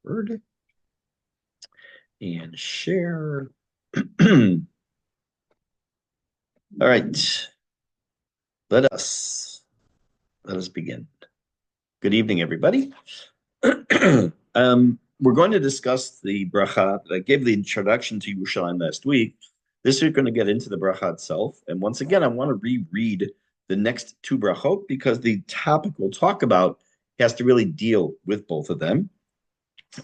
forward and share. All right, let us begin. Good evening, everybody. We're going to discuss the bracha. I gave the introduction to Yerushalayim last week. This week, we're going to get into the bracha itself. And once again, I want to reread the next two brachot because the topic we'll talk about has to really deal with both of them.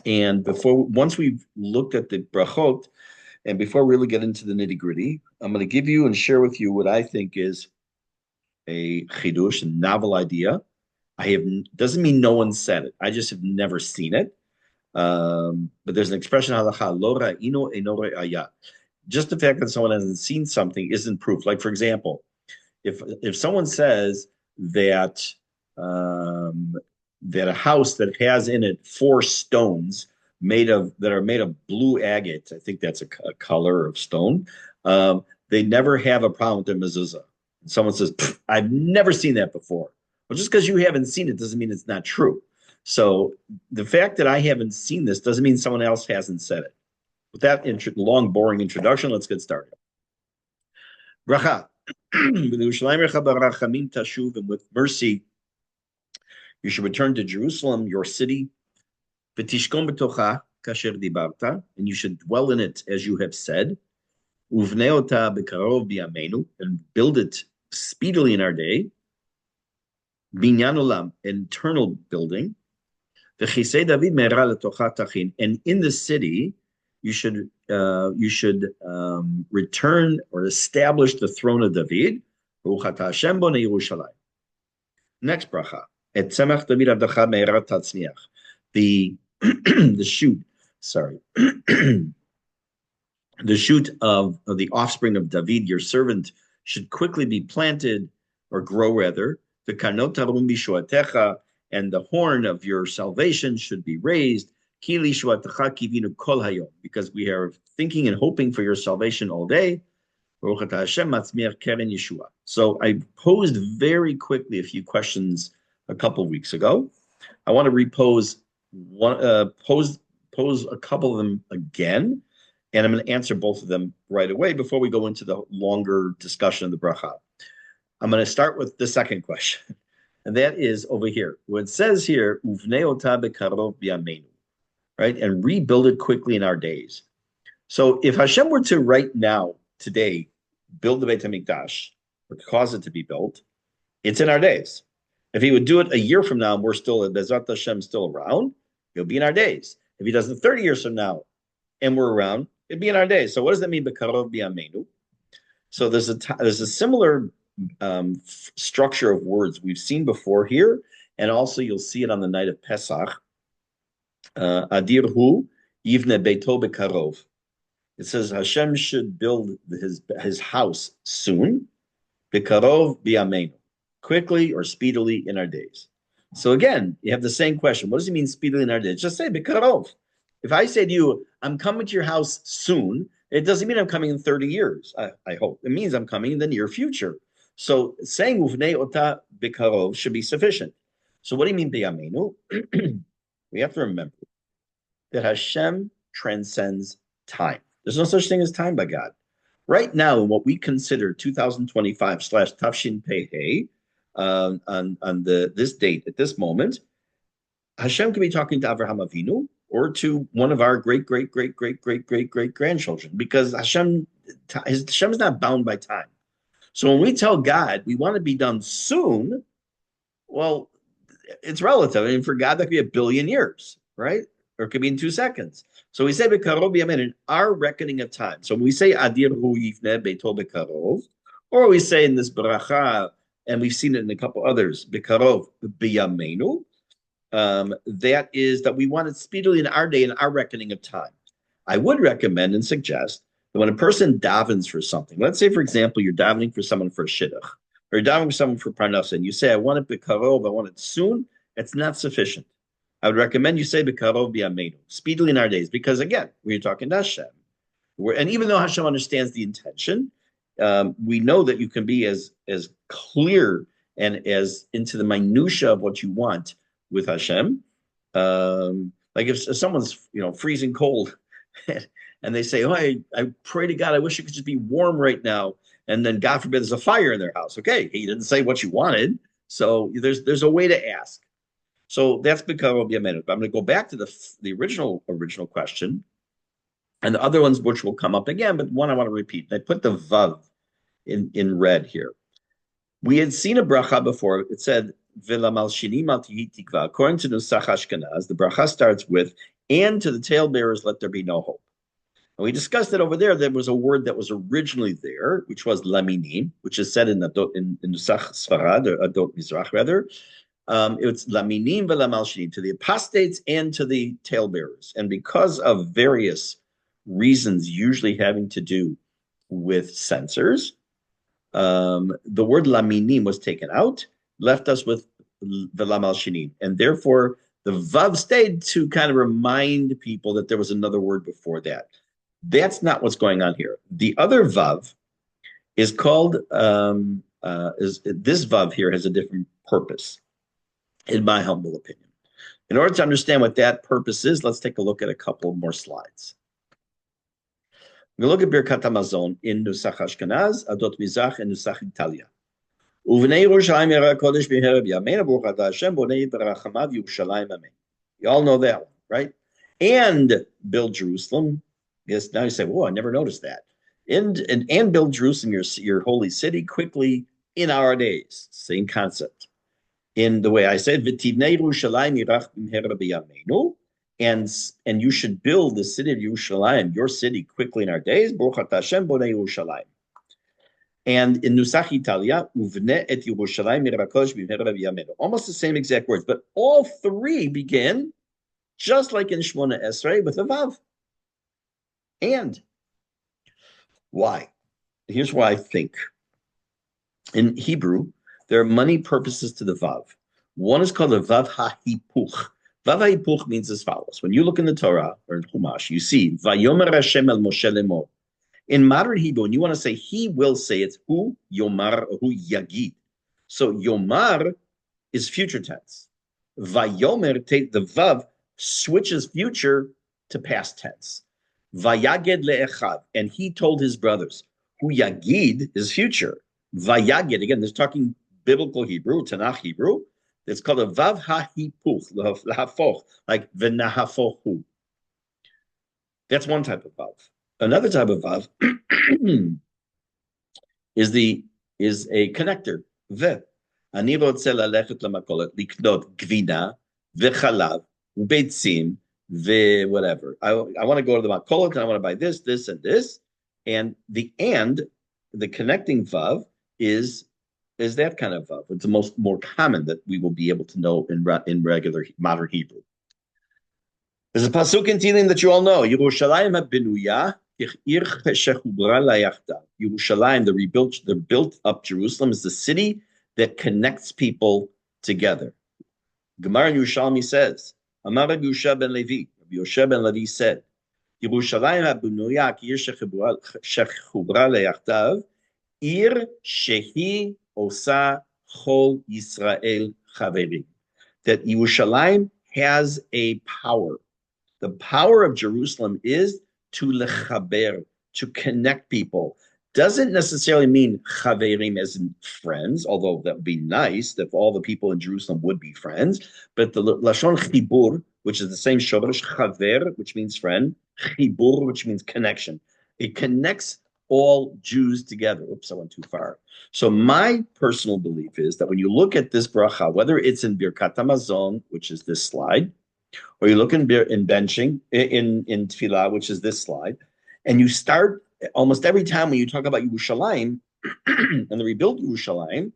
And once we've looked at the brachot, and before we really get into the nitty gritty, I'm going to give you and share with you what I think is a chidush, a novel idea. Doesn't mean no one said it. I just have never seen it. But there's an expression halacha lo ra'ino eno re'aya. Just the fact that someone hasn't seen something isn't proof. Like for example, if someone says that that a house that has in it four stones that are made of blue agate, I think that's a color of stone. They never have a problem with their mezuzah. And someone says, "I've never seen that before." Well, just because you haven't seen it doesn't mean it's not true. So the fact that I haven't seen this doesn't mean someone else hasn't said it. With that long, boring introduction, let's get started. Bracha. And with mercy, you should return to Jerusalem, your city, and you should dwell in it as you have said, and build it speedily in our day, binyan olam, internal building, and in the city you should return or establish the throne of David. Next bracha. The the shoot, sorry, the shoot of the offspring of David, your servant, should quickly be planted or grow rather. The karnot tarum bishuatecha, and the horn of your salvation should be raised. Because we are thinking and hoping for your salvation all day. So I posed very quickly a few questions a couple of weeks ago. I want to pose a couple of them again, and I'm going to answer both of them right away before we go into the longer discussion of the bracha. I'm going to start with the second question, and that is over here. What it says here, Uvnei ota bekarov b'yameinu, right? And rebuild it quickly in our days. So if Hashem were to right now, today, build the Beit HaMikdash, or cause it to be built, it's in our days. If he would do it a year from now, we're still, Bezrat Hashem, still around, it'll be in our days. If he does it 30 years from now, and we're around, it'd be in our days. So what does that mean, bekarov b'yameinu? So there's a similar structure of words we've seen before here, and also you'll see it on the night of Pesach. Adir hu yivne beito bekarov. It says Hashem should build his house soon, bekarov b'yameinu, quickly or speedily in our days. So again, you have the same question. What does it mean speedily in our days? Just say bekarov. If I say to you, I'm coming to your house soon, it doesn't mean I'm coming in 30 years, I hope. It means I'm coming in the near future. So saying uvnei ota bekarov should be sufficient. So what do you mean b'yameinu? We have to remember that Hashem transcends time. There's no such thing as time by God. Right now, in what we consider 2025/Tafshin Pei on this date at this moment, Hashem could be talking to Avraham Avinu or to one of our great grandchildren, because Hashem is not bound by time. So when we tell God we want to be done soon, well, it's relative. I mean, for God, that could be 1 billion years, right? Or it could be in 2 seconds. So we say bekarov b'yameinu in our reckoning of time. So when we say adir hu yivne beito bekarov, or we say in this bracha, and we've seen it in a couple others, bekarov b'yameinu, that is that we want it speedily in our day, in our reckoning of time. I would recommend and suggest that when a person davens for something, let's say, for example, you're davening for someone for a shidduch, or you're davening for someone for parnasa, and you say, I want it bekarov, I want it soon, it's not sufficient. I would recommend you say bekarov b'yameinu, speedily in our days, because again, we're talking to Hashem. And even though Hashem understands the intention, we know that you can be as clear and as into the minutia of what you want with Hashem. Like if someone's freezing cold, and they say, "Oh, I pray to God, I wish it could just be warm right now," and then God forbid there's a fire in their house. Okay, he didn't say what you wanted, so there's a way to ask. So that's because will be a minute. But I'm going to go back to the original question, and the other ones which will come up again, but one I want to repeat. I put the vav in red here. We had seen a bracha before. It said "V'lamal shinim al tihi tikva." According to Nusach Ashkenaz, the bracha starts with "and to the talebearers let there be no hope." And we discussed that over there. There was a word that was originally there, which was laminim, which is said in Nusach Sfarad, or Adot Mizrach rather. It's laminim v'lamal shinim, to the apostates and to the talebearers. And because of various reasons, usually having to do with censors, the word laminim was taken out, left us with v'lamal shinim. And therefore, the vav stayed to kind of remind people that there was another word before that. That's not what's going on here. The other vav is called, this vav here has a different purpose, in my humble opinion. In order to understand what that purpose is, let's take a look at a couple more slides. We look at Birkat HaMazon in Nusach Ashkenaz, Adot Mizrach, and Nusach Italia. Uvnei Yerushalayim Yera Kodesh B'Hereb Yameinu Baruch Atah Hashem Bonei Berachamav Yerushalayim Amen. You all know that one, right? And build Jerusalem. Yes, now you say, "Whoa, I never noticed that." And build Jerusalem, your holy city, quickly in our days. Same concept. In the way I said, "V'tivnei Yerushalayim Yirach B'Hereb Yameinu." And you should build the city of Yerushalayim, your city, quickly in our days. Baruch Atah Hashem Bonei Yerushalayim. And in Nusach Italia, Uvne et Yerushalayim Mirakosh B'Hereb Yameinu. Almost the same exact words, but all three begin just like in Shmona Esrei with a vav. And why? Here's why I think. In Hebrew, there are many purposes to the vav. One is called the vav hahipuch. Vav hahipuch means as follows. When you look in the Torah or in Chumash, you see Vayomer Hashem el Moshe lemor. In modern Hebrew, when you want to say he will say, it's hu yomar, hu yagid. So yomar is future tense. Vayomer, the vav, switches future to past tense. Vayaged le'echav, and he told his brothers. Hu yagid is future. Vayaged, again, there's talking biblical Hebrew, Tanakh Hebrew. It's called a vav hahipuch, lahafoch, like v'nahafochu. That's one type of vav. Another type of vav is a connector. Ve. Ani rotze lalechet lamakolet liknot gvina v'chalav u'beitzim whatever. I want to go to the makolet and I want to buy this, this, and this. And the connecting vav is that kind of vav. It's the more common that we will be able to know in regular modern Hebrew. There's a pasuk in Tehillim that you all know. Yerushalayim habenuya Yerushalayim, the built up Jerusalem, is the city that connects people together. Gemara in Yerushalmi says, Amar Rabbi Yosha ben Levi. Rabbi Yosha ben Levi said, Yerushalayim habenuya ir shechubra leyachtav, ir shehi osa chol Yisrael chaverim. That Yerushalayim has a power. The power of Jerusalem is to lechaber, to connect people. Doesn't necessarily mean chaverim as in friends, although that would be nice if all the people in Jerusalem would be friends. But the lashon chibur, which is the same shoresh, chaver, which means friend, chibur, which means connection. It connects all Jews together. Oops, I went too far. So my personal belief is that when you look at this bracha, whether it's in Birkat HaMazon, which is this slide, or you look in benching, in Tefilla, which is this slide, and you start almost every time when you talk about Yerushalayim and the rebuilt Yerushalayim,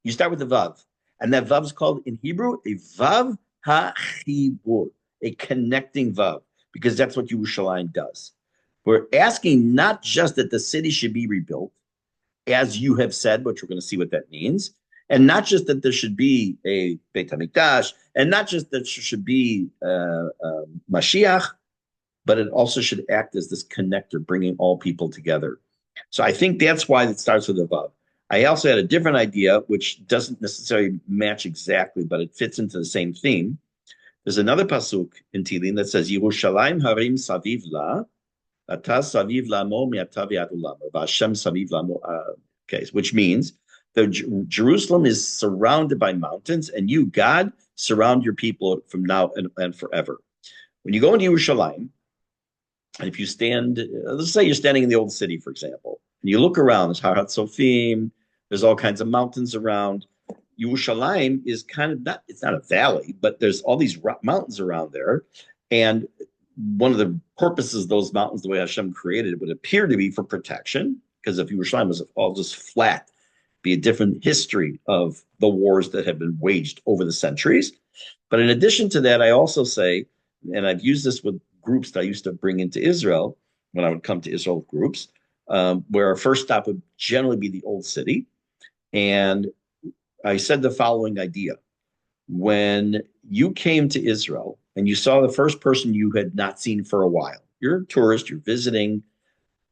you start with the vav. And that vav is called in Hebrew a vav ha-chibur, a connecting vav, because that's what Yerushalayim does. We're asking not just that the city should be rebuilt, as you have said, which we're going to see what that means, and not just that there should be a Beit HaMikdash, and not just that there should be Mashiach, but it also should act as this connector, bringing all people together. So I think that's why it starts with a vav. I also had a different idea, which doesn't necessarily match exactly, but it fits into the same theme, There's another pasuk in Tehillim that says, Yerushalayim harim saviv la, ata saviv lamo mi'ata v'ad ulam, or Hashem saviv lamo, okay, which means that Jerusalem is surrounded by mountains, and you, God, surround your people from now and forever. When you go into Yerushalayim, and if you stand, let's say you're standing in the old city, for example, and you look around, there's Har HaTzofim, there's all kinds of mountains around. Yerushalayim is kind of not, it's not a valley, but there's all these mountains around there. And one of the purposes of those mountains, the way Hashem created it, would appear to be for protection, because if Yerushalayim was all just flat, be a different history of the wars that have been waged over the centuries. But in addition to that, I also say, and I've used this with groups that I used to bring into Israel when I would come to Israel groups, where our first stop would generally be the old city. And I said the following idea. When you came to Israel and you saw the first person you had not seen for a while, you're a tourist, you're visiting,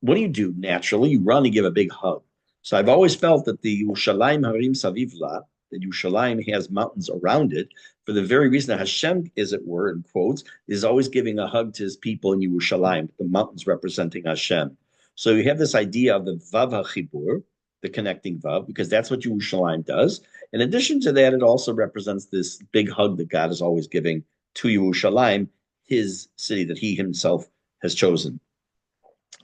what do? Naturally, you run and give a big hug. So I've always felt that the Yerushalayim Harim Savivla, that Yerushalayim has mountains around it, for the very reason that Hashem, as it were, in quotes, is always giving a hug to his people in Yerushalayim, the mountains representing Hashem. So you have this idea of the Vav HaChibur, the connecting Vav, because that's what Yerushalayim does. In addition to that, it also represents this big hug that God is always giving to Yerushalayim, his city that he himself has chosen.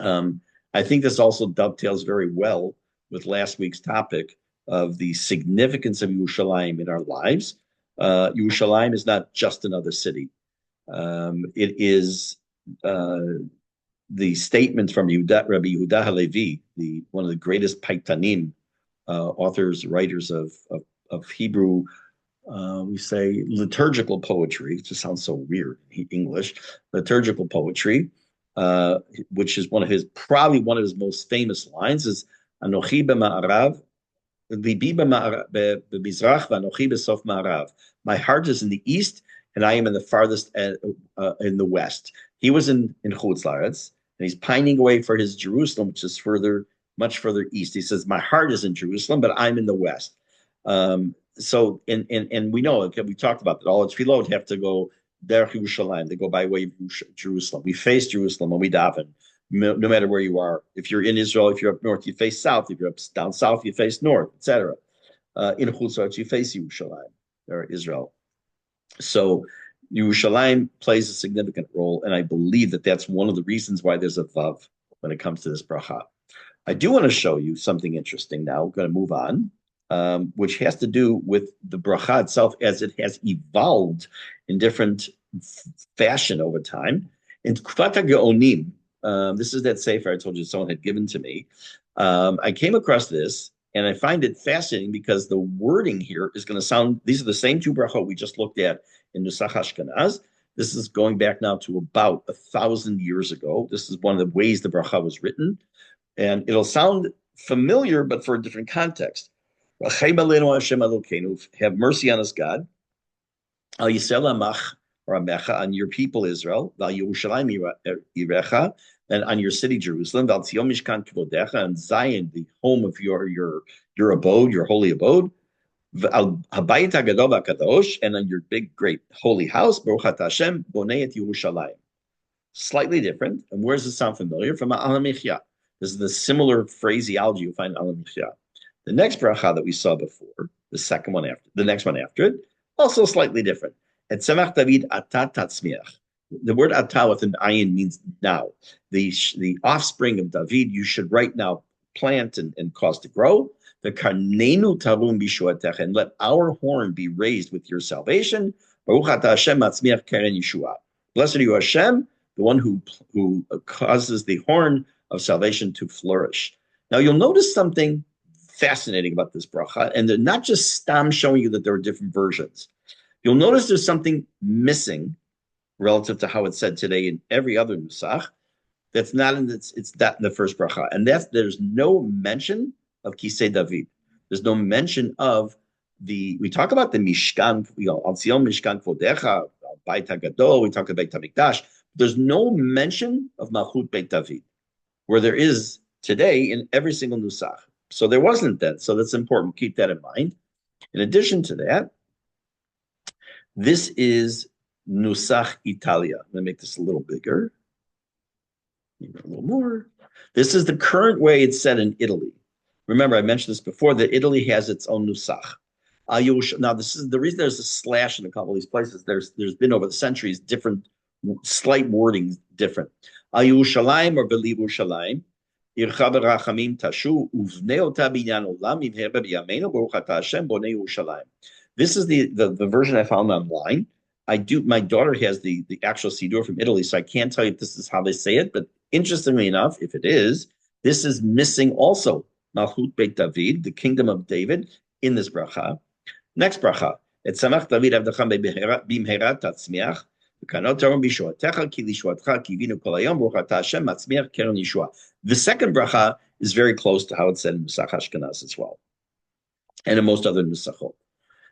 I think this also dovetails very well with last week's topic of the significance of Yerushalayim in our lives. Yerushalayim is not just another city. It is the statement from Rabbi Yehuda Halevi, one of the greatest Paitanim authors, writers of Hebrew, we say liturgical poetry. It just sounds so weird in English. Liturgical poetry, which is probably one of his most famous lines, is Anochi b'ma'arav, libi b'mizrach, v'anochi b'sof ma'arav. My heart is in the east, and I am in the farthest in the west. He was in Chutz La'aretz, and he's pining away for his Jerusalem, which is much further east. He says, my heart is in Jerusalem, but I'm in the west. So, and we know, we talked about that. All its tefillot have to go derech Yerushalayim. They go by way of Jerusalem. We face Jerusalem when we daven, no matter where you are. If you're in Israel, if you're up north, you face south. If you're down south, you face north, etc. In Chutz La'aretz, you face Yerushalayim, or Israel. So Yerushalayim plays a significant role, and I believe that that's one of the reasons why there's a vav when it comes to this bracha. I do want to show you something interesting now. I'm going to move on, which has to do with the bracha itself as it has evolved in different fashion over time. In Kufat HaGeonim, this is that sefer I told you someone had given to me. I came across this, and I find it fascinating because the wording here is going to sound, these are the same two brachot we just looked at in Nusach Ashkenaz. This is going back now to about 1,000 years ago. This is one of the ways the bracha was written. And it'll sound familiar, but for a different context. Have mercy on us, God. Al Yisrael Amach, or Amecha, on your people Israel. Val Yerushalayim Irecha, and on your city Jerusalem. Val Tzion Mishkan Kvodecha, and Zion, the home of your abode, your holy abode. Val Habayit HaGadol HaKadosh, and on your big, great holy house. Baruch Ata Hashem Bonei et Yerushalayim. Slightly different. And where does it sound familiar? From Al Michya. This is the similar phraseology you find in Al Michya. The next bracha that we saw before, the next one after it, also slightly different. Et Tzemach David Ata Tatzmiach. The word Ata with an ayin means now. The offspring of David, you should right now plant and cause to grow. The Karnenu Tarum Bishuatech, and let our horn be raised with your salvation. Baruch Ata Hashem Matzmiach Keren Yeshua. Blessed are you, Hashem, the one who causes the horn of salvation to flourish. Now you'll notice something fascinating about this bracha, and they're not just stam showing you that there are different versions. You'll notice there's something missing relative to how it's said today in every other nusach. That's not in it's that in the first bracha, and there's no mention of Kisei David. There's no mention of we talk about the Mishkan, Al Tzion Mishkan Kvodecha, Beit HaGadol, we talk about Beit HaMikdash. There's no mention of Malchut Beit David, where there is today in every single nusach. So there wasn't then. So that's important. Keep that in mind. In addition to that, this is Nusach Italia. Let me make this a little bigger, maybe a little more. This is the current way it's said in Italy. Remember, I mentioned this before, that Italy has its own Nusach. Now, this is the reason there's a slash in a couple of these places. There's been over the centuries different slight wording different. Ayushalayim or Belivushalayim. Ircha berachamim tashu uvnei ota binyan olam imher b'yameinu baruch atah Hashem bonei Yerushalayim. This is the version I found online. My daughter has the actual Siddur from Italy, so I can't tell you if this is how they say it, but interestingly enough, if it is, this is missing also Malchut Beit David, the kingdom of David, in this bracha. Next bracha. Et samach David avdacham bimherat tatzmiach, v'kanot tarom b'shuatecha ki lishuatcha kivinu kol hayom baruch atah Hashem matzmiach keren Yeshua. The second bracha is very close to how it's said in Nusach Ashkenaz as well, and in most other Nusachot.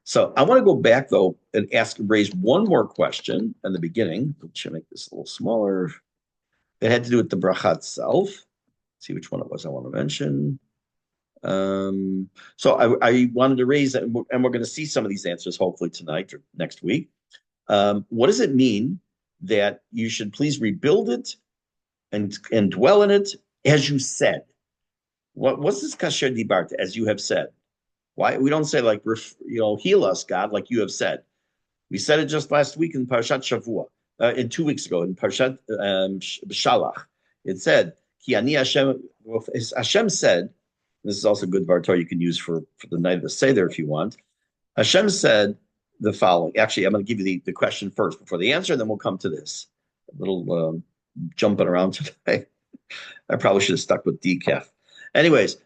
So I want to go back though and raise one more question in the beginning. Which make this a little smaller. It had to do with the bracha itself. Let's see which one it was I want to mention. So I wanted to raise, and we're going to see some of these answers hopefully tonight or next week. What does it mean that you should please rebuild it and dwell in it as you said? What's this kasher dibart, as you have said? Why we don't say like, heal us, God, like you have said. We said it just last week in Parshat Shavua, 2 weeks ago in Parshat Shalach. It said, Ki ani Hashem, Hashem said, this is also good Vartor you can use for the night of the Seder if you want. Hashem said the following. Actually, I'm going to give you the question first before the answer, and then we'll come to this. A little jumping around today. I probably should have stuck with decaf. Anyways,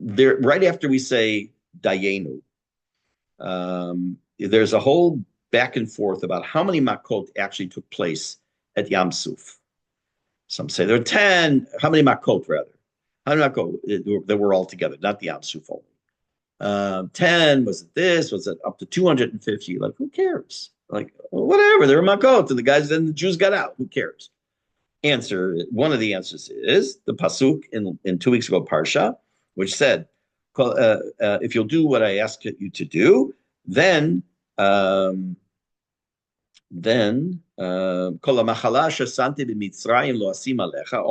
there right after we say Dayenu, there's a whole back and forth about how many makot actually took place at Yam Suf. Some say there are 10. How many makot, rather? How many makot that were all together, not the Yam Suf only? 10, was it this? Was it up to 250? Like, who cares? Like, well, whatever, there were makot, and the Jews got out. Who cares? One of the answers is the pasuk in 2 weeks ago, Parsha, which said, if you'll do what I ask you to do, then all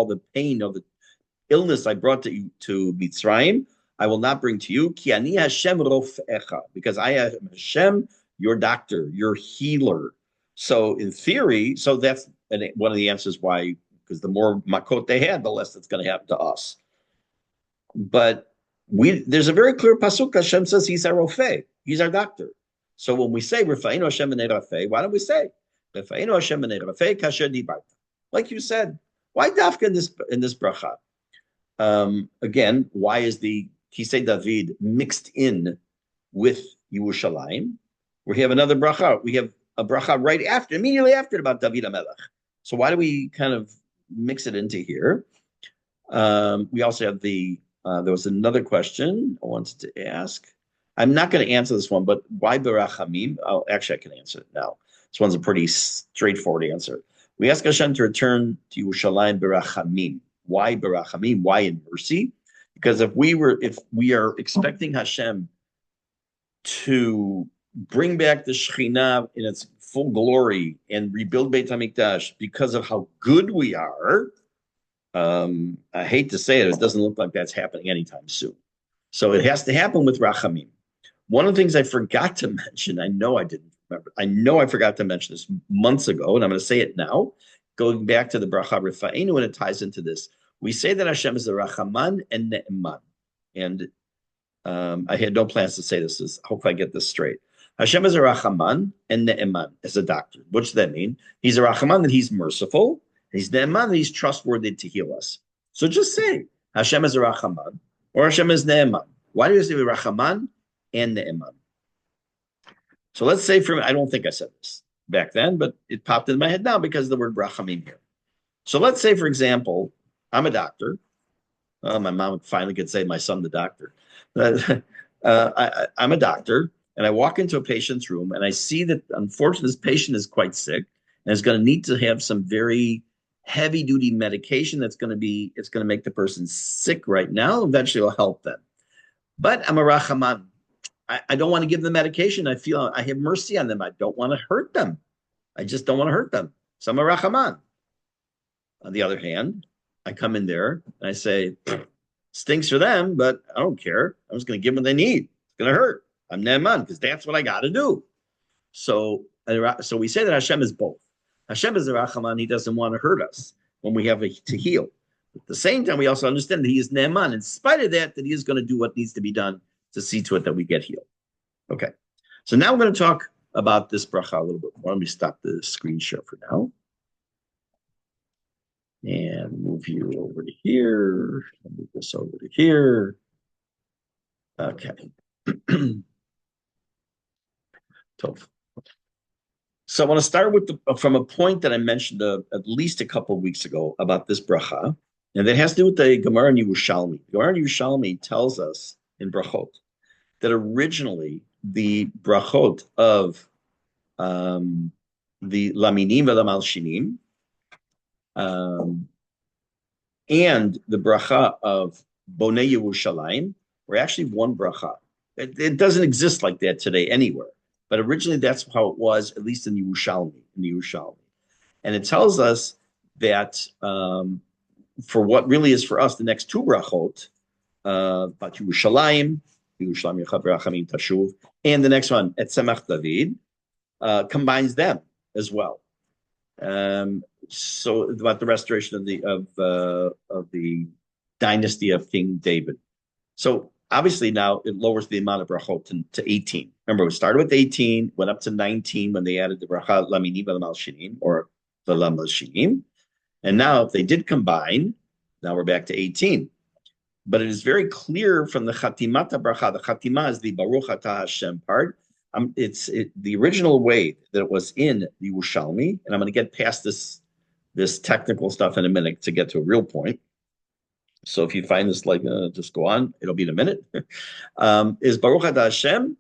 the pain of the illness I brought to Mitzrayim, I will not bring to you. Ki ani Hashem rofecha, because I am Hashem, your doctor, your healer. So in theory, that's one of the answers why, because the more makot they had, the less that's going to happen to us. But there's a very clear pasuk. Hashem says he's our rofeh, he's our doctor. So when we say Rafa'inu Hashem b'nei rafeh, why don't we say Rafa'inu Hashem b'nei rafeh kasher dibarta? Like you said, why dafka in this bracha? Again, why is the Kisei David mixed in with Yerushalayim? We have another bracha. We have a bracha immediately after about David HaMelech. So why do we kind of mix it into here? We also have there was another question I wanted to ask. I'm not going to answer this one, but why berachamim? Actually, I can answer it now. This one's a pretty straightforward answer. We ask Hashem to return to Yerushalayim berachamim. Why berachamim? Why in mercy? Because if we are expecting Hashem to bring back the Shekhinah in its full glory and rebuild Beit HaMikdash because of how good we are, I hate to say it, it doesn't look like that's happening anytime soon. So it has to happen with Rachamim. One of the things I forgot to mention, I know I didn't remember, I know I forgot to mention this months ago, and I'm going to say it now, going back to the Bracha Rifa'inu, and it ties into this. We say that Hashem is the Rachaman and Ne'eman. And I had no plans to say this. Hope I get this straight. Hashem is a Rachaman and Ne'eman as a doctor. What does that mean? He's a Rachaman, that he's merciful. He's Ne'eman, that he's trustworthy to heal us. So just say Hashem is a Rachaman or Hashem is Ne'eman. Why do you say Rachaman and Ne'eman? So let's say I don't think I said this back then, but it popped in my head now because of the word Rachamim here. So let's say, for example, I'm a doctor. My mom finally could say my son the doctor. I'm a doctor, and I walk into a patient's room, and I see that, unfortunately, this patient is quite sick and is going to need to have some very heavy-duty medication it's going to make the person sick right now. Eventually, it'll help them. But I'm a Rachaman. I don't want to give them medication. I feel I have mercy on them. I don't want to hurt them. I just don't want to hurt them. So I'm a rachaman. On the other hand, I come in there and I say, stinks for them, but I don't care. I'm just going to give them what they need. It's going to hurt. I'm ne'eman because that's what I got to do. So we say that Hashem is both. Hashem is a rachaman. He doesn't want to hurt us when we have to heal. At the same time, we also understand that he is ne'eman. In spite of that, that he is going to do what needs to be done to see to it that we get healed. Okay. So now we're going to talk about this bracha a little bit more. Let me stop the screen share for now. And move you over to here. Move this over to here. Okay. So I want to start with from a point that I mentioned at least a couple of weeks ago about this bracha, and that has to do with the Gemara in Yerushalmi. The Gemara in Yerushalmi tells us in brachot that originally the brachot of the laminim v'lamalshinim and the bracha of Bonei Yerushalayim were actually one bracha. It doesn't exist like that today anywhere, but originally that's how it was, at least in the Yerushalmi. And it tells us that for what really is for us the next two brachot, about Yerushalayim Yechav Rachamim Tashuv, and the next one, Et Tzemach David, combines them as well. So about the restoration of the dynasty of King David. So obviously now it lowers the amount of brachot to 18. Remember, it started with 18, went up to 19 when they added the bracha laminim v'lamalshinim or the lamalshinim, and now if they did combine, now we're back to 18. But it is very clear from the chatimata bracha. The chatima is the Baruch Atah Hashem part. It's the original way that it was in the Yerushalmi, and I'm going to get past this technical stuff in a minute to get to a real point. So if you find this, just go on. It'll be in a minute. Is Baruch Atah Hashem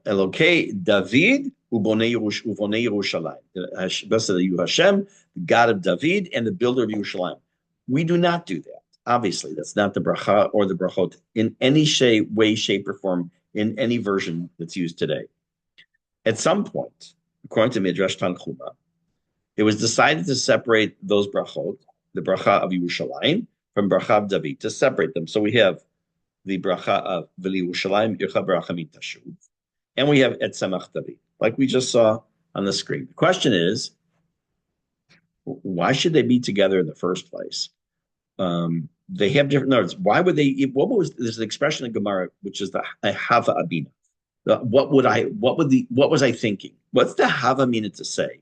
Elokei David ubonei Yerushalayim. Blessed are you, Hashem, the God of David and the builder of Yerushalayim. We do not do that. Obviously, that's not the bracha or the brachot in any way, shape, or form in any version that's used today. At some point, according to Midrash Tanchuma, it was decided to separate those brachot, the bracha of Yerushalayim, from bracha of David, to separate them. So we have the bracha of V'li Yerushalayim Yechav Rachamim Tashuv, and we have Et Tzemach David, like we just saw on the screen. The question is, why should they be together in the first place? They have different words. Why would they? There's an expression in Gemara which is the hava abina. What was I thinking? What's the hava mina to say?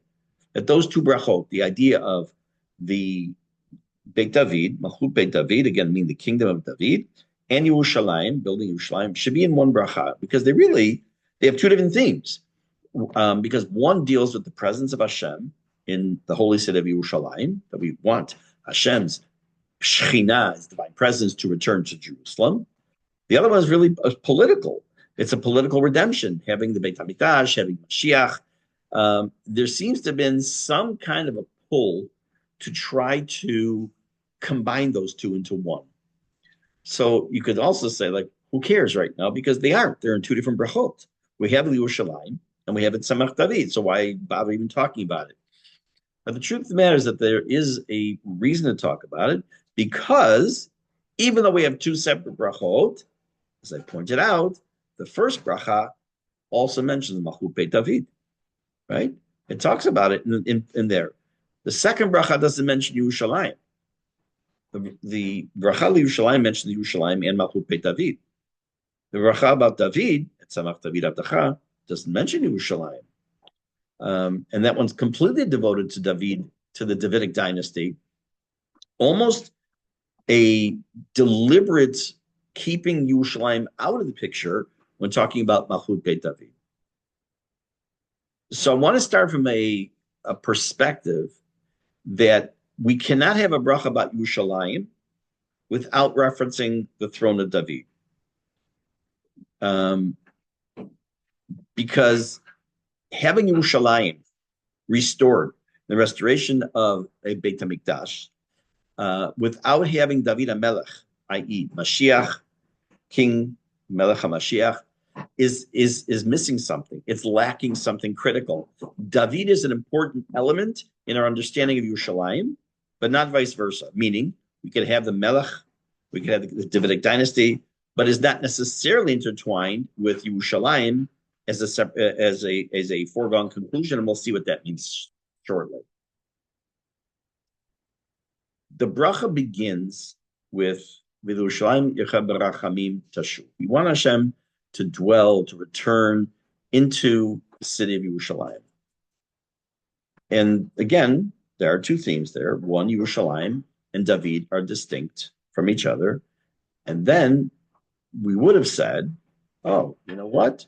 That those two brachot, the idea of the Beit David, Malchut Beit David, again meaning the kingdom of David, and Yerushalayim, building Yerushalayim, should be in one bracha because they have two different themes. Because one deals with the presence of Hashem in the holy city of Yerushalayim, that we want Hashem's Shekhinah, his divine presence, to return to Jerusalem. The other one is really political. It's a political redemption, having the Beit HaMikdash, having Mashiach. There seems to have been some kind of a pull to try to combine those two into one. So you could also say, who cares right now? Because they aren't. They're in two different brachot. We have Yerushalayim and we have Et Tzemach David. So why bother even talking about it? But the truth of the matter is that there is a reason to talk about it, because even though we have two separate brachot, as I pointed out, the first bracha also mentions Malchut Beit David, right? It talks about it in there. The second bracha doesn't mention Yerushalayim. The bracha Yerushalayim mentions Yerushalayim and Malchut Beit David. The bracha about David, Et Tzemach David Avdacha, doesn't mention Yerushalayim. And that one's completely devoted to David, to the Davidic dynasty, almost a deliberate keeping Yerushalayim out of the picture when talking about Malchut Beit David. So I want to start from a perspective that we cannot have a bracha about Yerushalayim without referencing the throne of David. Because having Yerushalayim restored, the restoration of a Beit HaMikdash, without having David HaMelech, i.e. Mashiach, King Melech HaMashiach, is missing something. It's lacking something critical. David is an important element in our understanding of Yerushalayim, but not vice versa. Meaning, we could have the Melech, we could have the Davidic dynasty, but is not necessarily intertwined with Yerushalayim as a foregone conclusion, and we'll see what that means shortly. The bracha begins with Yerushalayim Yecha Barachamim Tashu. We want Hashem to dwell, to return into the city of Yerushalayim. And again, there are two themes there. One, Yerushalayim and David are distinct from each other. And then we would have said, oh, you know what?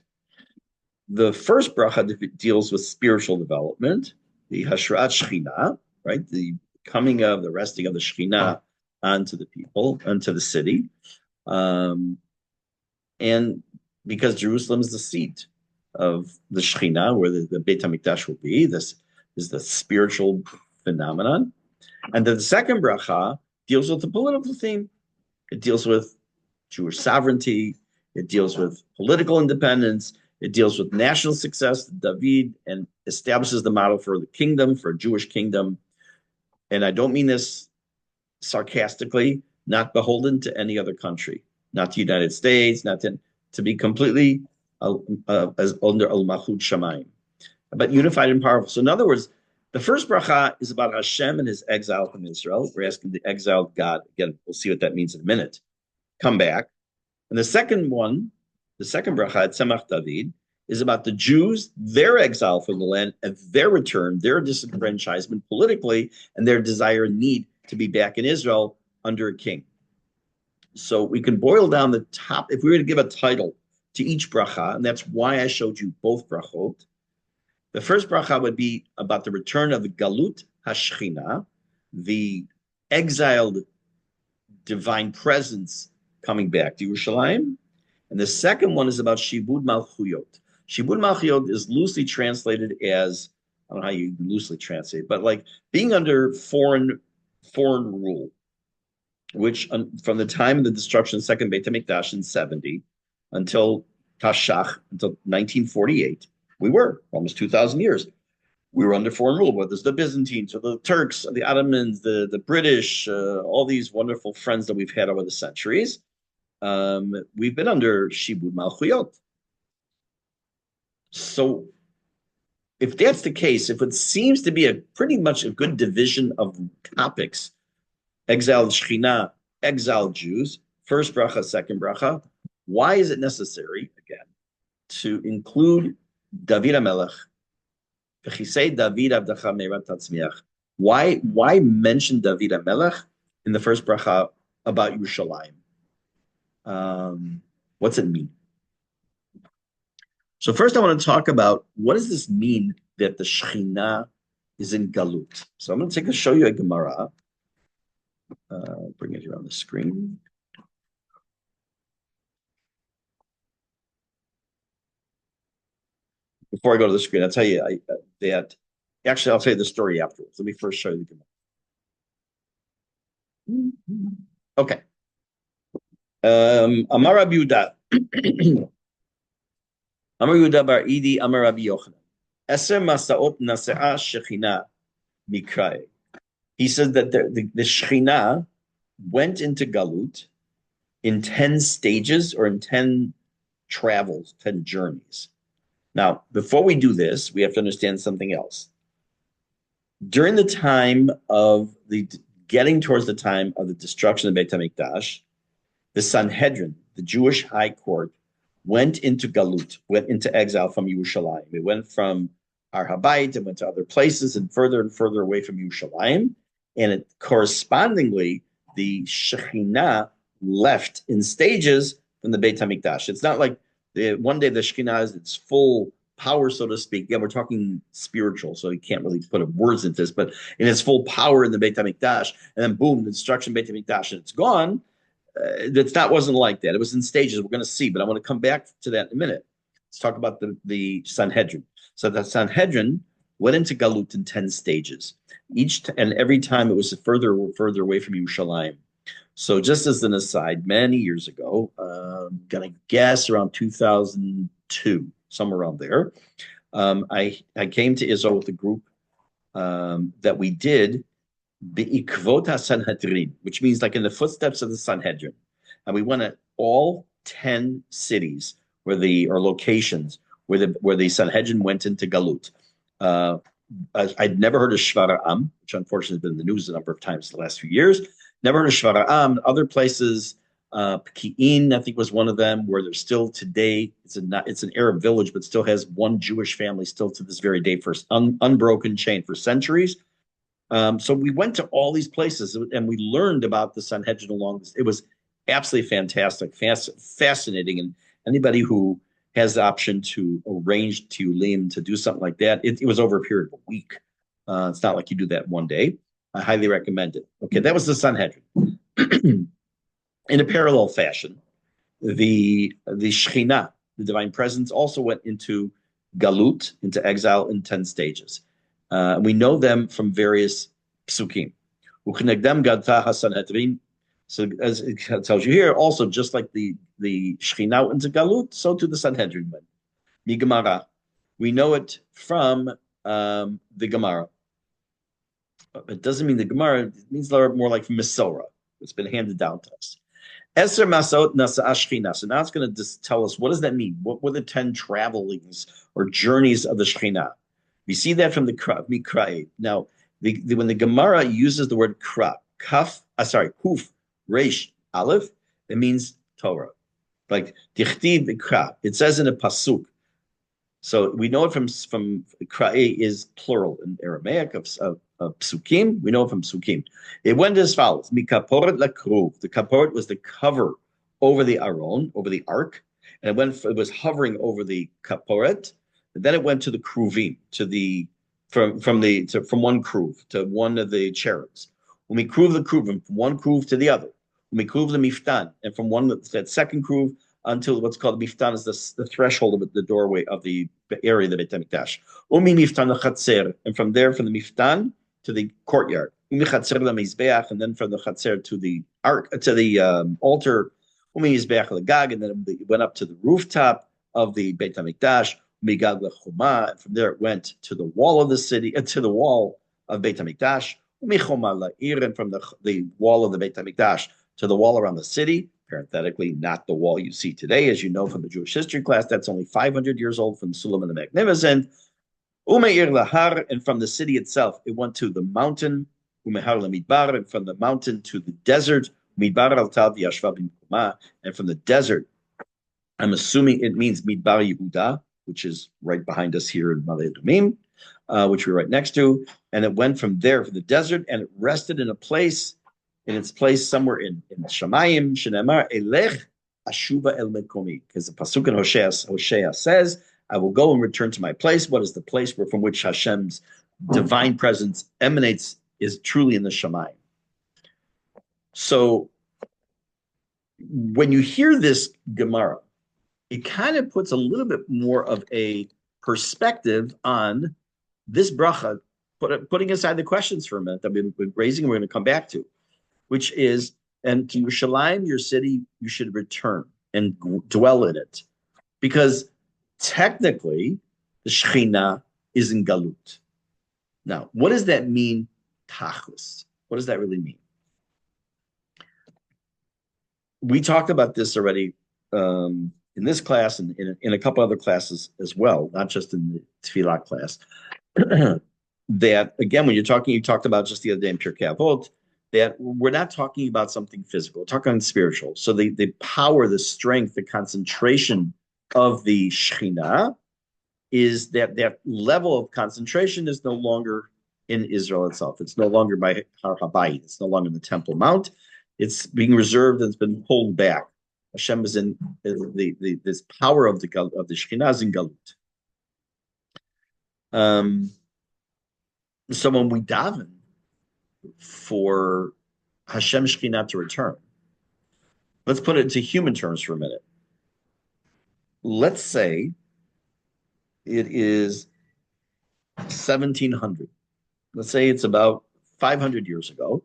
The first bracha deals with spiritual development, the Hashrat Shekhinah, right? The coming of, the resting of the Shekhinah onto the people, onto the city. And because Jerusalem is the seat of the Shekhinah, where the Beit HaMikdash will be, this is the spiritual phenomenon. And then the second bracha deals with the political theme. It deals with Jewish sovereignty. It deals with political independence. It deals with national success, David, and establishes the model for the kingdom, for a Jewish kingdom. And I don't mean this sarcastically, not beholden to any other country, not the United States, not to be completely as under al-Malchut Shamayim, but unified and powerful. So in other words, the first bracha is about Hashem and his exile from Israel. We're asking the exiled God, again, we'll see what that means in a minute, come back. And the second one, the second bracha at Tzemach David, is about the Jews, their exile from the land, and their return, their disenfranchisement politically, and their desire and need to be back in Israel under a king. So we can boil down the top, if we were to give a title to each bracha, and that's why I showed you both brachot. The first bracha would be about the return of the Galut HaShechina, the exiled divine presence coming back to Yerushalayim. And the second one is about Shibud Malchuyot. Shibud Malchuyot is loosely translated as, I don't know how you loosely translate, but like being under foreign rule, which from the time of the destruction of the second Beit HaMikdash in 70 until Tashach, until 1948, we were almost 2,000 years. We were under foreign rule, whether it's the Byzantines or the Turks, or the Ottomans, the British, all these wonderful friends that we've had over the centuries. We've been under Shibud Malchuyot. So if that's the case, if it seems to be pretty much a good division of topics, exiled Shekhinah, exiled Jews, first bracha, second bracha, why is it necessary, again, to include David HaMelech? Why mention David HaMelech in the first bracha about Yerushalayim? What's it mean? So first I want to talk about what does this mean that the Shekhinah is in Galut. So I'm going to show you a Gemara. Bring it here on the screen. Before I go to the screen, I'll tell you actually I'll tell you the story afterwards. Let me first show you the Gemara. Okay. Amar Rabbi Yehuda. Amar Yehuda bar Idi, Amar Rabbi Yochanan. Eser masaot nase'a Shekhinah mikrae. He said that the Shekhinah went into Galut in 10 stages or in 10 travels, 10 journeys. Now, before we do this, we have to understand something else. During the time of getting towards the time of the destruction of Beit HaMikdash, the Sanhedrin, the Jewish high court, went into Galut, went into exile from Yerushalayim. It went from Har HaBayit, it went to other places and further away from Yerushalayim. And correspondingly, the Shekhinah left in stages from the Beit HaMikdash. It's not like one day the Shekhinah is its full power, so to speak. Yeah, we're talking spiritual, so you can't really put words into this, but in its full power in the Beit HaMikdash, and then boom, the destruction of Beit HaMikdash, and it's gone. Wasn't like that. It was in stages. We're going to see, but I want to come back to that in a minute. Let's talk about the Sanhedrin. So the Sanhedrin went into Galut in 10 stages. And every time it was further away from Yerushalayim. So just as an aside, many years ago, gonna guess around 2002, somewhere around there, I came to Israel with a group that we did Be'ikvot HaSanhedrin, which means like in the footsteps of the Sanhedrin. And we went to all 10 cities or locations where the Sanhedrin went into Galut. Uh, I'd never heard of Shvara'am, which unfortunately has been in the news a number of times in the last few years. Never heard of Shvara'am. Other places, Peki'in, I think was one of them, where there's still today, it's an Arab village, but still has one Jewish family still to this very day for unbroken chain for centuries. So we went to all these places and we learned about the Sanhedrin along this. It was absolutely fantastic, fascinating. And anybody who has the option to arrange Tulim to do something like that, it was over a period of a week. It's not like you do that one day. I highly recommend it. Okay, that was the Sanhedrin. In a parallel fashion, the Shekhinah, the divine presence, also went into Galut, into exile in 10 stages. We know them from various psukim. So as it tells you here, also just like the Shekhinah into Galut, so to the Sanhedrin went. Gemara. We know it from the Gemara. It doesn't mean the Gemara, it means more like Mesorah. It's been handed down to us. Eser Masot Nasa Shekhinah. So now it's going to just tell us, what does that mean? What were the 10 travelings or journeys of the Shekhinah? We see that from the Mikrae. Now, when the Gemara uses the word kra, kuf, resh, aleph, it means Torah. Like dichtiv kra. It says in a pasuk. So we know it from krae is plural in Aramaic of psukim. We know it from psukim. It went as follows: mikaporet lakruv. The kaporet was the cover over the aron, over the ark, and it was hovering over the kaporet. And then it went to the kruvim, from one kruv to one of the cherubs. When we kruv the kruvim from one kruv to the other, when we kruv the miftan, and from that second kruv until what's called the miftan is the threshold of the doorway of the area of the Beit Hamikdash. Umi miftan chatzer, and from there from the miftan to the courtyard. Umi chatzer mizbeach, and then from the chatzer to the ark to the altar. Umi mizbeach legag, and then it went up to the rooftop of the Beit Hamikdash. Migad lechuma, and from there it went to the wall of the city, to the wall of Beit Hamikdash. Umichoma la'ir, and from the wall of the Beit Hamikdash to the wall around the city. Parenthetically, not the wall you see today, as you know from the Jewish history class. That's only 500 years old from Suleiman the Magnificent. Umeir lahar, and from the city itself, it went to the mountain. Umehar lemidbar, and from the mountain to the desert. Midbar al tav yashva b'mikuma, and from the desert, I'm assuming it means Midbar Yehuda, which is right behind us here in Malay Adumim, which we're right next to. And it went from there, from the desert, and it rested in its place somewhere in Shamayim, Shenemar, Elech Ashuva El Mekomi, because the Pasuk in Hosea says, I will go and return to my place. What is the place from which Hashem's divine presence emanates is truly in the Shamayim. So when you hear this Gemara, it kind of puts a little bit more of a perspective on this bracha, putting aside the questions for a minute that we've been raising and we're going to come back to, which is, and to Yerushalayim, your city, you should return and dwell in it. Because technically, the Shekhinah is in Galut. Now, what does that mean, tachlis? What does that really mean? We talked about this already in this class and in a couple other classes as well, not just in the Tefillah class. That, again, when you talked about just the other day in Pirkei Avot, that we're not talking about something physical, we're talking spiritual. So the power, the strength, the concentration of the Shekhinah is that level of concentration is no longer in Israel itself. It's no longer by Har Habayit. It's no longer in the Temple Mount. It's being reserved and it's been pulled back. Hashem is in this power of the Shekhinah is in Galut. So when we daven for Hashem Shekhinah to return, let's put it into human terms for a minute. Let's say it is 1700. Let's say it's about 500 years ago.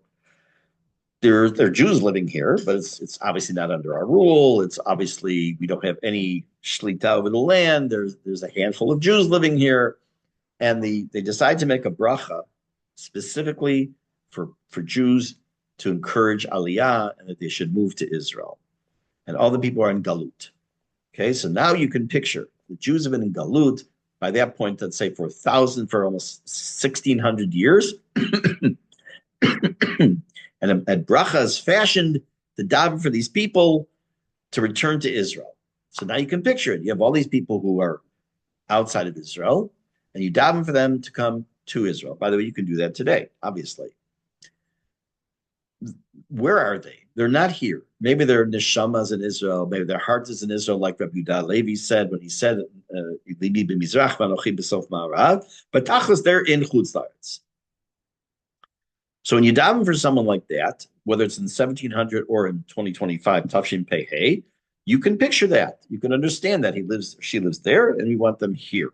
There are Jews living here, but it's obviously not under our rule. It's obviously we don't have any shlita over the land. There's a handful of Jews living here, and they decide to make a bracha specifically for Jews to encourage Aliyah and that they should move to Israel. And all the people are in Galut. Okay, so now you can picture the Jews have been in Galut by that point, let's say for almost 1,600 years. And a bracha is fashioned to daven for these people to return to Israel. So now you can picture it. You have all these people who are outside of Israel, and you daven for them to come to Israel. By the way, you can do that today, obviously. Where are they? They're not here. Maybe their neshamas in Israel. Maybe their heart is in Israel, like Rabbi Yehuda Levi said when he said, "Libi b'mizrach v'anochi b'sof ma'arav." But tachlis, they're in Chutz La'aretz. So when you daven for someone like that, whether it's in 1700 or in 2025, Tafshin Pei Hey, you can picture that. You can understand that she lives there, and you want them here.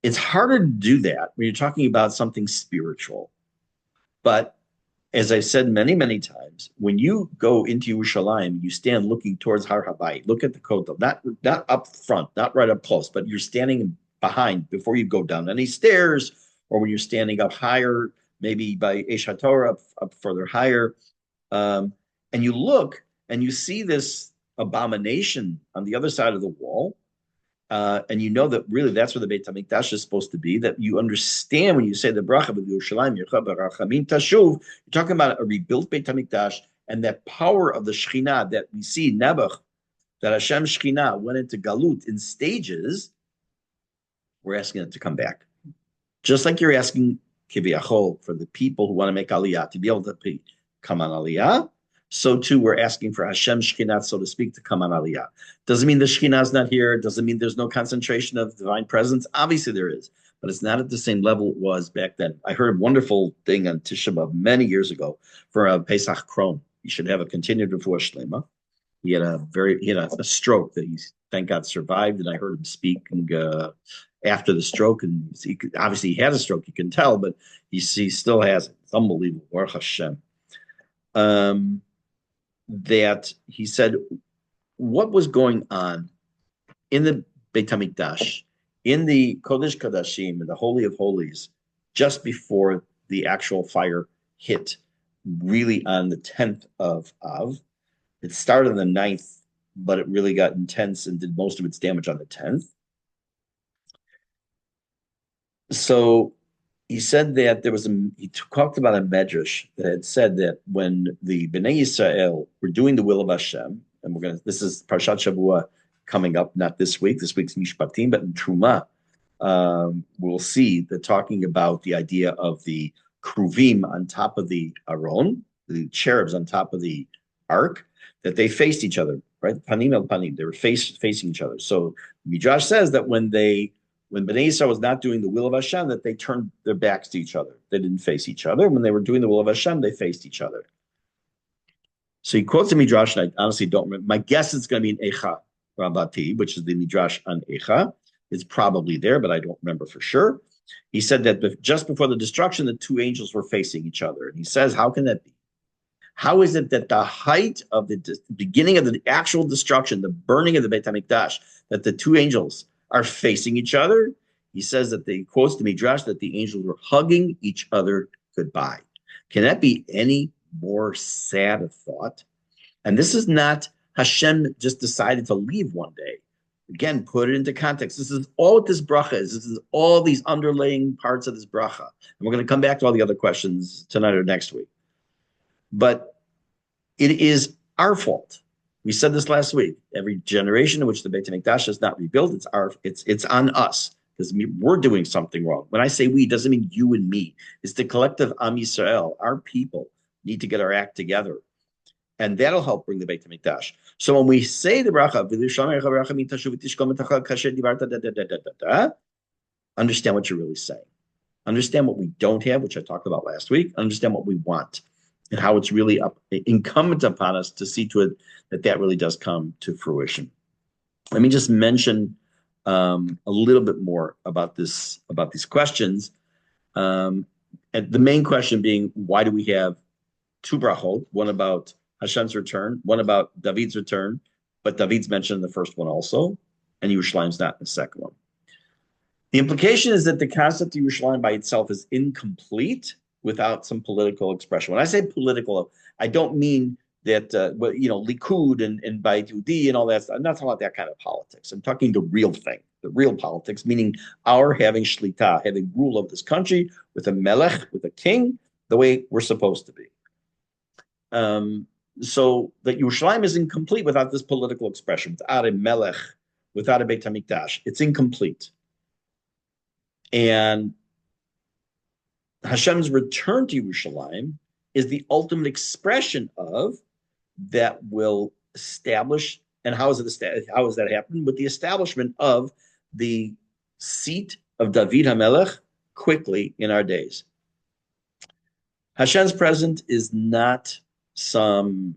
It's harder to do that when you're talking about something spiritual. But as I've said many, many times, when you go into Yerushalayim, you stand looking towards Har Habayit. Look at the Kotel, not up front, not right up close, but you're standing behind before you go down any stairs, or when you're standing up higher, maybe by Eish HaTorah, up further higher, and you look and you see this abomination on the other side of the wall, and you know that really that's where the Beit HaMikdash is supposed to be, that you understand when you say the bracha of Yerushalayim, Tashuv, you're talking about a rebuilt Beit HaMikdash and that power of the Shekhinah that we see, Nebuch, that Hashem Shekhinah went into Galut in stages. We're asking it to come back. Just like you're asking Kiviyachol for the people who want to make Aliyah to be able to come on Aliyah, so too we're asking for Hashem Shekhinah, so to speak, to come on Aliyah. Doesn't mean the Shekhinah is not here. Doesn't mean there's no concentration of divine presence. Obviously there is, but it's not at the same level it was back then. I heard a wonderful thing on Tisha B'Av many years ago for a Pesach Kron. He should have a continued refuah shlema. He had a stroke that he, thank God, survived, and I heard him speaking after the stroke, and obviously he had a stroke, you can tell, but he still has it. It's unbelievable. Baruch Hashem. That he said what was going on in the Beit HaMikdash, in the Kodesh Kodashim, in the Holy of Holies, just before the actual fire hit, really on the 10th of Av. It started on the 9th, but it really got intense and did most of its damage on the 10th. So he said that he talked about a medrash that had said that when the Bnei Yisrael were doing the will of Hashem, and this is Parshat Shavua coming up, not this week's Mishpatim, but in Truma, we'll see that talking about the idea of the Kruvim on top of the Aron, the cherubs on top of the ark, that they faced each other, right? Panim el panim, they were facing each other. So Midrash says that when Bnei Yisrael was not doing the will of Hashem, that they turned their backs to each other. They didn't face each other. When they were doing the will of Hashem, they faced each other. So he quotes the Midrash, and I honestly don't remember. My guess is going to be in Echa Rabati, which is the Midrash on Echa. It's probably there, but I don't remember for sure. He said that just before the destruction, the two angels were facing each other. And he says, how can that be? How is it that the height of the beginning of the actual destruction, the burning of the Beit HaMikdash, that the two angels are facing each other? He says that he quotes the Midrash that the angels were hugging each other goodbye. Can that be any more sad a thought? And this is not Hashem just decided to leave one day. Again, put it into context. This is all what this bracha is. This is all these underlying parts of this bracha. And we're going to come back to all the other questions tonight or next week. But it is our fault. We said this last week. Every generation in which the Beit HaMikdash is not rebuilt, it's on us because we're doing something wrong. When I say we, it doesn't mean you and me. It's the collective Am Yisrael. Our people need to get our act together, and that'll help bring the Beit HaMikdash. So when we say the bracha, understand what you're really saying. Understand what we don't have, which I talked about last week. Understand what we want, and how it's really incumbent upon us to see to it that really does come to fruition. Let me just mention a little bit more about these questions. And the main question being, why do we have two brachot, one about Hashem's return, one about David's return, but David's mentioned in the first one also, and Yerushalayim's not in the second one. The implication is that the concept of Yerushalayim by itself is incomplete without some political expression. When I say political, I don't mean that, Likud and Bayit Yehudi and all that stuff. I'm not talking about that kind of politics. I'm talking the real thing, the real politics, meaning our having shlita, having rule of this country with a melech, with a king, the way we're supposed to be. So that Yerushalayim is incomplete without this political expression, without a melech, without a Beit HaMikdash. It's incomplete. And Hashem's return to Yerushalayim is the ultimate expression of that will establish. And how is that happen? With the establishment of the seat of David HaMelech quickly in our days. Hashem's presence is not some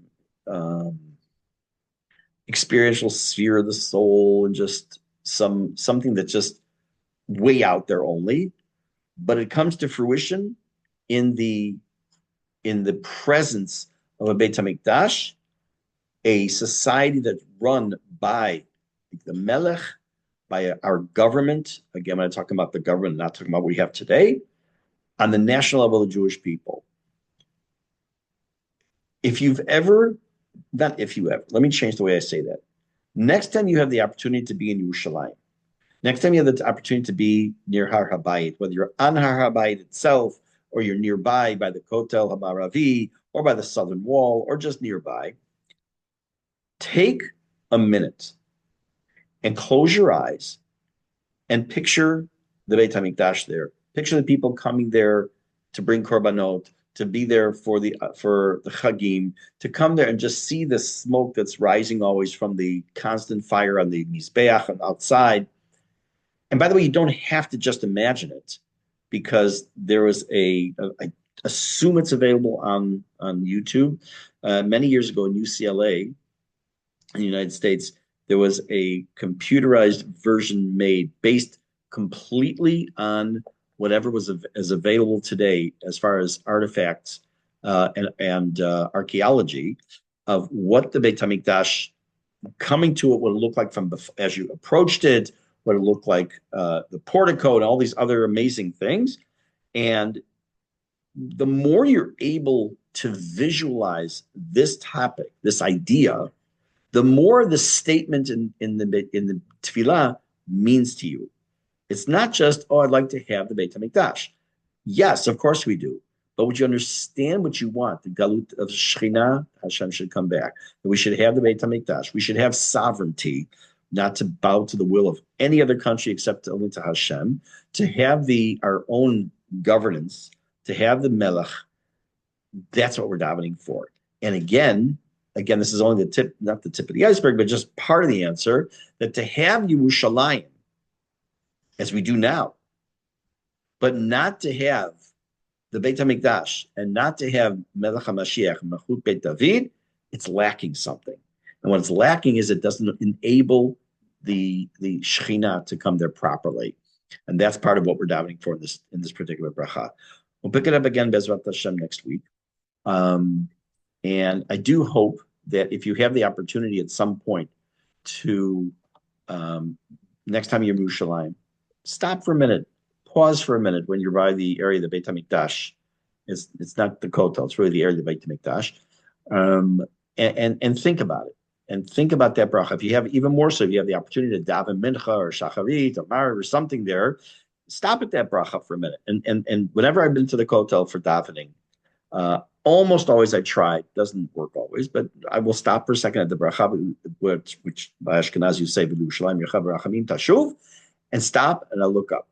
experiential sphere of the soul and just something that's just way out there only, but it comes to fruition in the presence of a Beit HaMikdash, a society that's run by the Melech, by our government. Again, when I'm talking about the government, I'm not talking about what we have today, on the national level of the Jewish people. Let me change the way I say that. Next time you have the opportunity to be in Yerushalayim, next time you have the opportunity to be near Har HaBayit, whether you're on Har HaBayit itself, or you're nearby by the Kotel HaMaravi, or by the southern wall, or just nearby, take a minute and close your eyes and picture the Beit HaMikdash there. Picture the people coming there to bring korbanot, to be there for the Chagim, to come there and just see the smoke that's rising always from the constant fire on the Mizbeach and outside. And by the way, you don't have to just imagine it, because there was I assume it's available on YouTube. Many years ago in UCLA, in the United States, there was a computerized version made based completely on whatever is available today as far as artifacts and archaeology of what the Beit HaMikdash coming to it would look like from as you approached it, what it looked like, the portico and all these other amazing things. And the more you're able to visualize this topic, this idea, the more the statement in the Tefillah means to you. It's not just, I'd like to have the Beit HaMikdash. Yes, of course we do. But would you understand what you want? The Galut of Shekhinah, Hashem should come back. That we should have the Beit HaMikdash. We should have sovereignty, not to bow to the will of any other country except only to Hashem, to have our own governance, to have the Melech. That's what we're davening for. And again, this is only the tip, not the tip of the iceberg, but just part of the answer, that to have Yerushalayim, as we do now, but not to have the Beit HaMikdash and not to have Melech HaMashiach, Malchut Beit David, it's lacking something. And what it's lacking is it doesn't enable the Shekhinah to come there properly. And that's part of what we're davening for in this particular bracha. We'll pick it up again, Bezrat Hashem, next week. And I do hope that if you have the opportunity at some point to, next time you're in Yerushalayim, stop for a minute, pause for a minute when you're by the area of the Beit HaMikdash. It's not the Kotel, it's really the area of the Beit HaMikdash. And think about it. And think about that bracha. If you have, even more so, if you have the opportunity to daven mincha or shacharit or mariv or something there, stop at that bracha for a minute. And whenever I've been to the Kotel for davening, almost always I try. Doesn't work always, but I will stop for a second at the bracha, which by Ashkenaz you say v'Yerushalayim Yechav Rachamim Tashuv, and stop and I look up,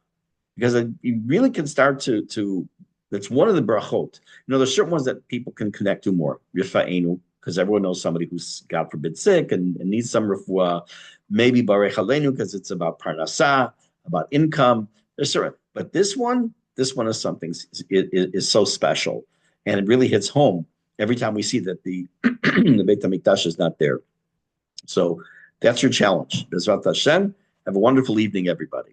because you really can start to. That's one of the brachot. There's certain ones that people can connect to more. Rifa'enu, because everyone knows somebody who's, God forbid, sick and needs some refuah. Maybe Barech Aleinu, because it's about parnasah, about income. There's certain, but this one is something is so special, and it really hits home every time we see that the the Beit HaMikdash is not there. So that's your challenge. Bezrat Hashem. Have a wonderful evening, everybody.